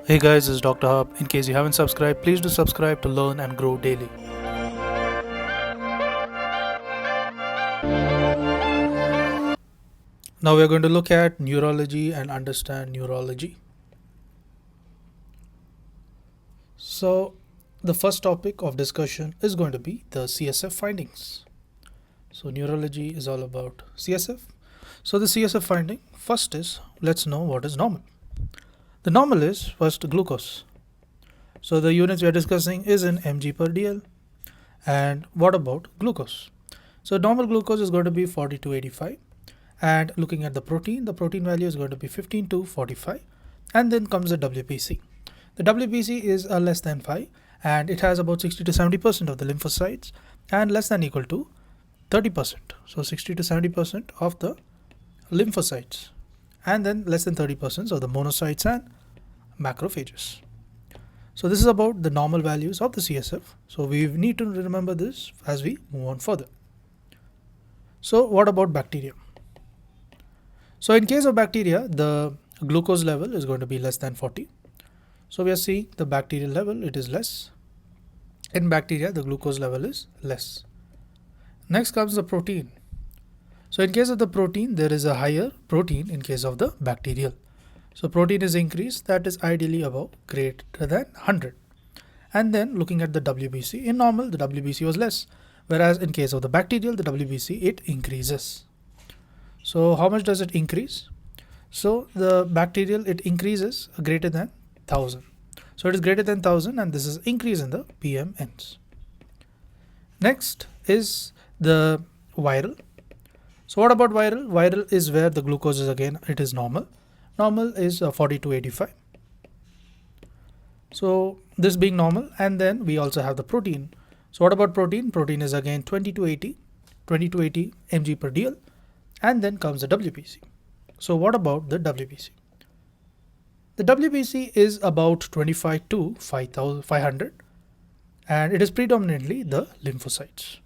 Hey guys, this is Dr. Hub. In case you haven't subscribed, please do subscribe to learn and grow daily. Now we are going to look at neurology and understand neurology. So the first topic of discussion is going to be the CSF findings. So neurology is all about CSF. So the CSF finding first is, let's know what is normal. The normal is first glucose. So the units we are discussing is in mg per dl. And what about glucose? So normal glucose is going to be 40 to 85. And looking at the protein value is going to be 15 to 45. And then comes the WBC. The WBC is less than 5 and it has about 60 to 70% of the lymphocytes and less than equal to 30%. So 60 to 70% of the lymphocytes and then less than 30% of the monocytes and macrophages. So this is about the normal values of the CSF. So we need to remember this as we move on further. So what about bacteria? So in case of bacteria, the glucose level is going to be less than 40. So we are seeing the bacterial level, it is less. In bacteria, the glucose level is less. Next comes the protein. So in case of the protein, there is a higher protein in case of the bacterial. So protein is increased, that is ideally above greater than 100. And then looking at the WBC, in normal the WBC was less, whereas in case of the bacterial, the WBC it increases. So how much does it increase? So the bacterial it increases greater than 1000. So it is greater than 1000 and this is increase in the PMNs. Next is the viral. So what about viral? Viral is where the glucose is again, it is normal. Normal is 40 to 85. So this being normal, and then we also have the protein. So what about protein? Protein is again 20 to 80 mg per dl, and then comes the WBC. So what about the WBC? The WBC is about 25 to 500 and it is predominantly the lymphocytes.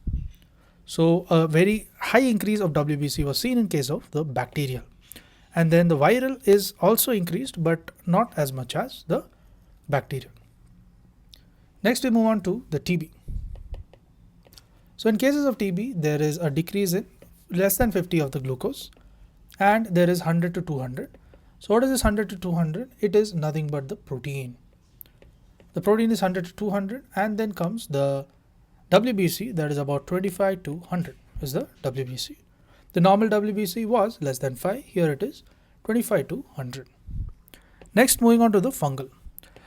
So a very high increase of WBC was seen in case of the bacterial. And then the viral is also increased but not as much as the bacterial. Next we move on to the TB. So in cases of TB, there is a decrease in less than 50 of the glucose and there is 100 to 200. So what is this 100 to 200? It is nothing but the protein. The protein is 100 to 200 and then comes the WBC, that is about 25 to 100 is the WBC. The normal WBC was less than 5, here it is 25 to 100. Next moving on to the fungal.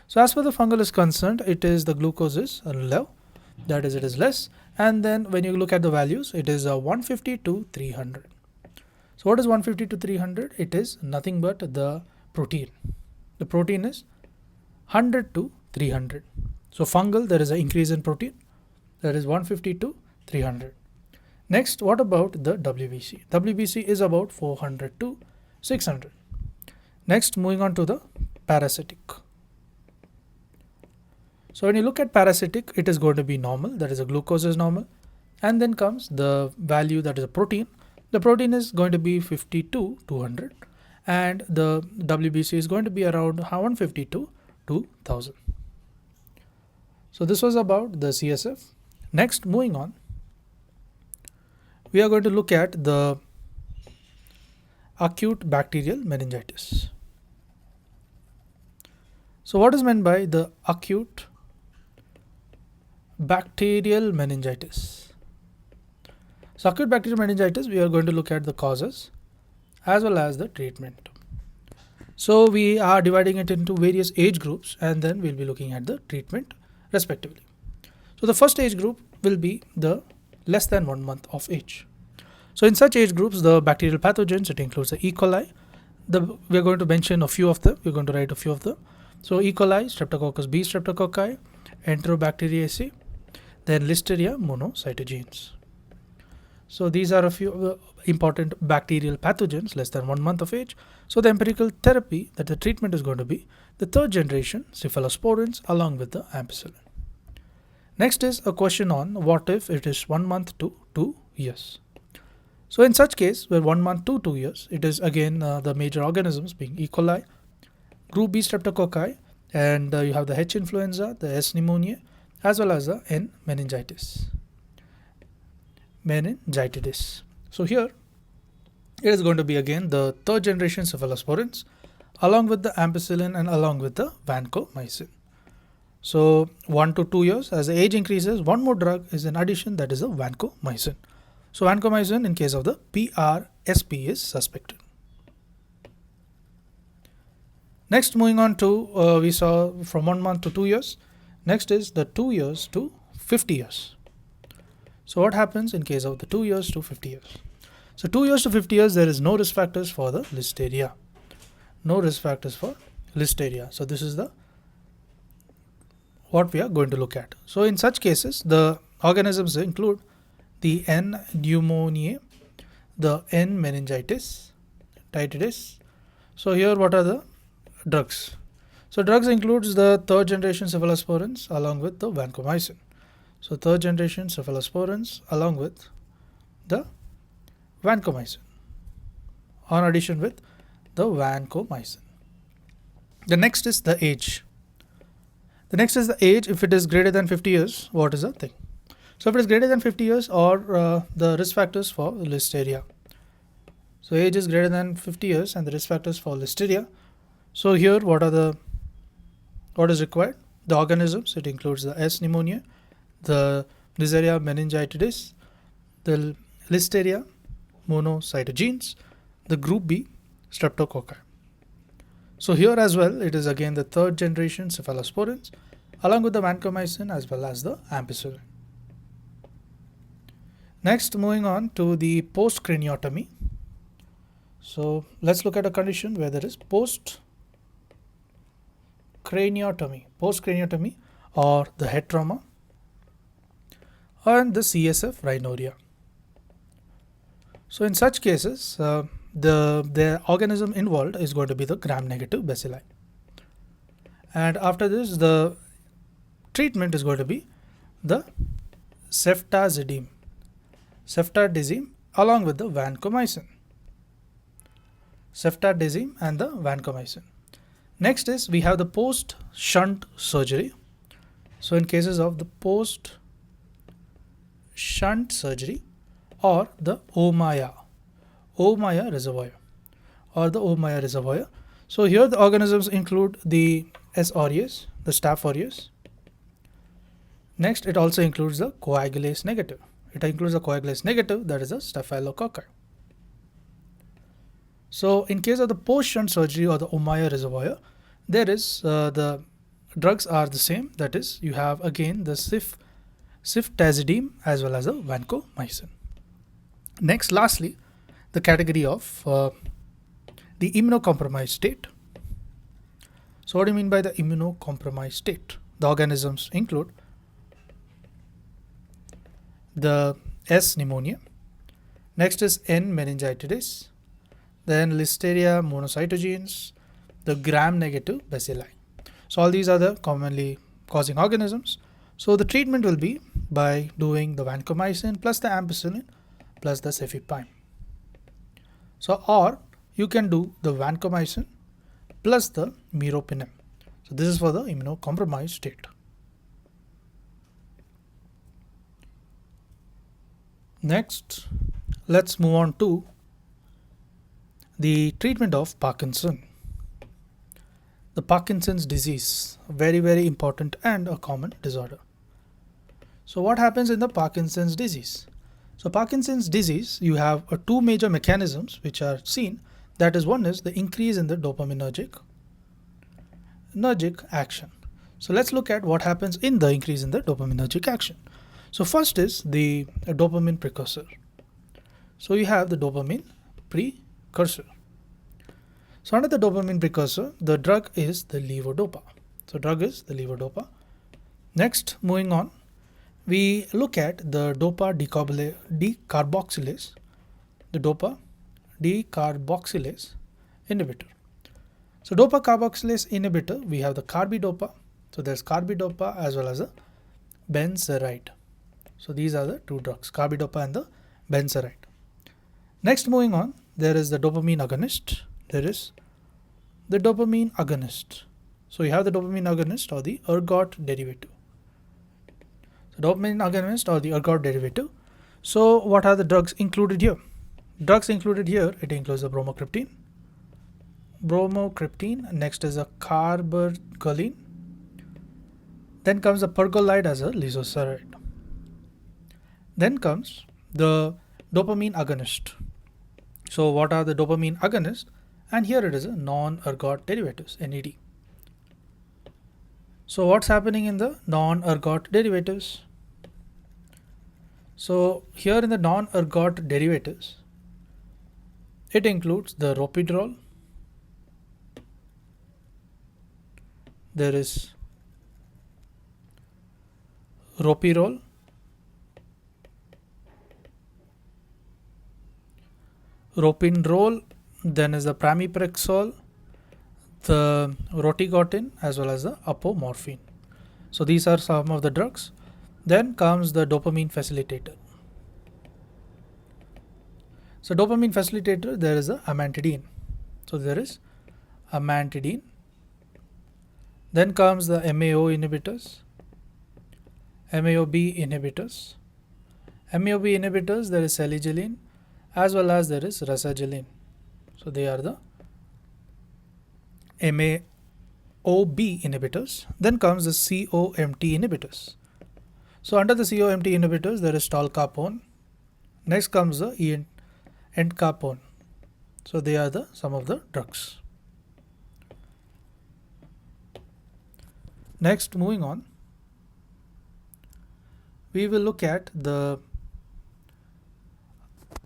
So as far the fungal is concerned, it is the glucose is low, that is it is less, and then when you look at the values, it is 150 to 300. So what is 150 to 300? It is nothing but the protein. The protein is 100 to 300. So fungal, there is an increase in protein, that is 150 to 300. Next, what about the WBC? WBC is about 400 to 600. Next, moving on to the parasitic. So when you look at parasitic, it is going to be normal, that is the glucose is normal, and then comes the value, that is a protein. The protein is going to be 50 to 200 and the WBC is going to be around 150 to 2000. So this was about the CSF. Next, moving on, we are going to look at the acute bacterial meningitis. So what is meant by the acute bacterial meningitis? So acute bacterial meningitis, we are going to look at the causes as well as the treatment. So we are dividing it into various age groups and then we'll be looking at the treatment respectively. So the first age group will be the less than 1 month of age. So in such age groups, the bacterial pathogens, it includes the E. coli. We are going to mention a few of them. We're going to write a few of them. So E. coli, Streptococcus B streptococci, Enterobacteriaceae, then Listeria monocytogenes. So these are a few important bacterial pathogens less than 1 month of age. So the empirical therapy, that the treatment is going to be the third generation cephalosporins along with the ampicillin. Next is a question on what if it is 1 month to 2 years. So in such case, where 1 month to 2 years, it is again the major organisms being E. coli, group B streptococci, and you have the H influenza, the S pneumonia, as well as the N meningitis. So here it is going to be again the third generation cephalosporins along with the ampicillin and along with the vancomycin. So 1 to 2 years, as the age increases, one more drug is in addition, that is the vancomycin. So vancomycin in case of the PRSP is suspected. Next, moving on to we saw from 1 month to 2 years. Next is the 2 years to 50 years. So what happens in case of the 2 years to 50 years? So 2 years to 50 years, there is no risk factors for the listeria. No risk factors for listeria. So this is the what we are going to look at. So in such cases, the organisms include the N pneumoniae, the N meningitis, titis. So here what are the drugs? So drugs includes the third generation cephalosporins along with the vancomycin. So third generation cephalosporins along with the vancomycin, on addition with the vancomycin. The next is the age. The next is the age. If it is greater than 50 years, what is the thing? So if it is greater than 50 years, or the risk factors for listeria. So age is greater than 50 years and the risk factors for listeria. So here what is required? The organisms, it includes the S pneumonia, the Neisseria meningitidis, the Listeria monocytogenes, the group B streptococci. So here as well, it is again the third generation cephalosporins along with the vancomycin as well as the ampicillin. Next, moving on to the post-craniotomy. So let's look at a condition where there is post-craniotomy or the head trauma and the CSF rhinorrhea. So in such cases, the organism involved is going to be the gram-negative bacilli. And after this, the treatment is going to be the ceftazidime along with the vancomycin. Ceftazidime and the vancomycin. Next is we have the post-shunt surgery. So in cases of the post-shunt surgery or the Ommaya reservoir or the Ommaya reservoir. So here the organisms include the S. aureus, the Staph aureus. Next, it also includes the coagulase negative. It includes the coagulase negative, that is a staphylococci. So in case of the post-shunt surgery or the Ommaya reservoir, there is the drugs are the same. That is, you have again the ceftazidime as well as the vancomycin. Next, lastly, the category of the immunocompromised state. So what do you mean by the immunocompromised state? The organisms include the S. pneumonia. Next is N. meningitidis. Then Listeria monocytogenes, the gram-negative bacilli. So all these are the commonly causing organisms. So the treatment will be by doing the vancomycin plus the ampicillin plus the cefepime. So or you can do the vancomycin plus the meropenem. So this is for the immunocompromised state. Next, let's move on to the treatment of Parkinson. The Parkinson's disease, very, very important and a common disorder. So what happens in the Parkinson's disease? So Parkinson's disease, you have two major mechanisms which are seen. That is, one is the increase in the dopaminergic action. So let's look at what happens in the increase in the dopaminergic action. So first is the dopamine precursor. So you have the dopamine precursor. So under the dopamine precursor, the drug is the levodopa. So drug is the levodopa. Next, moving on, we look at the dopa decarboxylase, the dopa decarboxylase inhibitor. So dopa carboxylase inhibitor, we have the carbidopa. So there's carbidopa as well as a benseride. So these are the two drugs, carbidopa and the benseride. Next, moving on, there is the dopamine agonist. There is the dopamine agonist. So you have the dopamine agonist or the ergot derivative. So dopamine agonist or the ergot derivative. So what are the drugs included here? Drugs included here, it includes the bromocriptine. Next is a carbergoline. Then comes the pergolide as a lysoceride. Then comes the dopamine agonist. So what are the dopamine agonists? And here it is a non-ergot derivatives, NED. So what's happening in the non-ergot derivatives? So here in the non-ergot derivatives, it includes the ropinirole, there is ropinirole, then is the pramipexole, the rotigotine as well as the apomorphine. So these are some of the drugs. Then comes the dopamine facilitator. So dopamine facilitator, there is a amantadine. So there is amantadine. Then comes the MAO inhibitors, MAOB inhibitors. MAOB inhibitors, there is salicyline as well as there is rasagiline. So they are the MAOB inhibitors. Then comes the COMT inhibitors. So under the COMT inhibitors, there is tolcapone. Next comes the entacapone. So they are some of the drugs. Next, moving on, we will look at the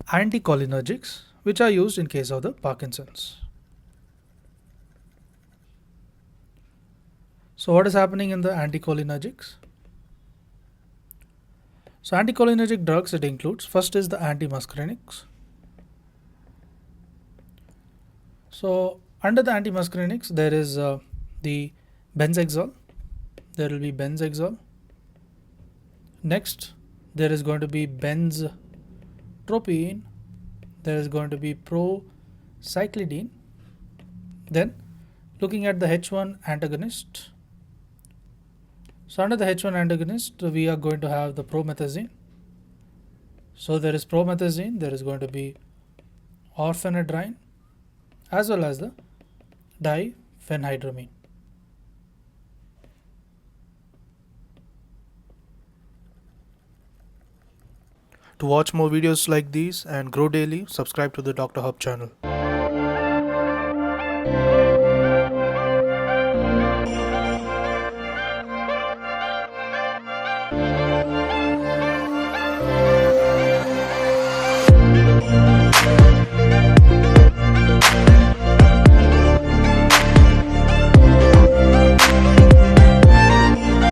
anticholinergics which are used in case of the Parkinson's. So what is happening in the anticholinergics? So anticholinergic drugs, it includes, first is the antimuscarinics. So under the antimuscarinics, there is the benzhexol. There will be benzhexol. Next, there is going to be benztropine. There is going to be procyclidine. Then looking at the H1 antagonist. So under the H1 antagonist, we are going to have the promethazine. So there is promethazine, there is going to be orphanedrine as well as the diphenhydramine. To watch more videos like these and grow daily, subscribe to the Dr. Hub channel.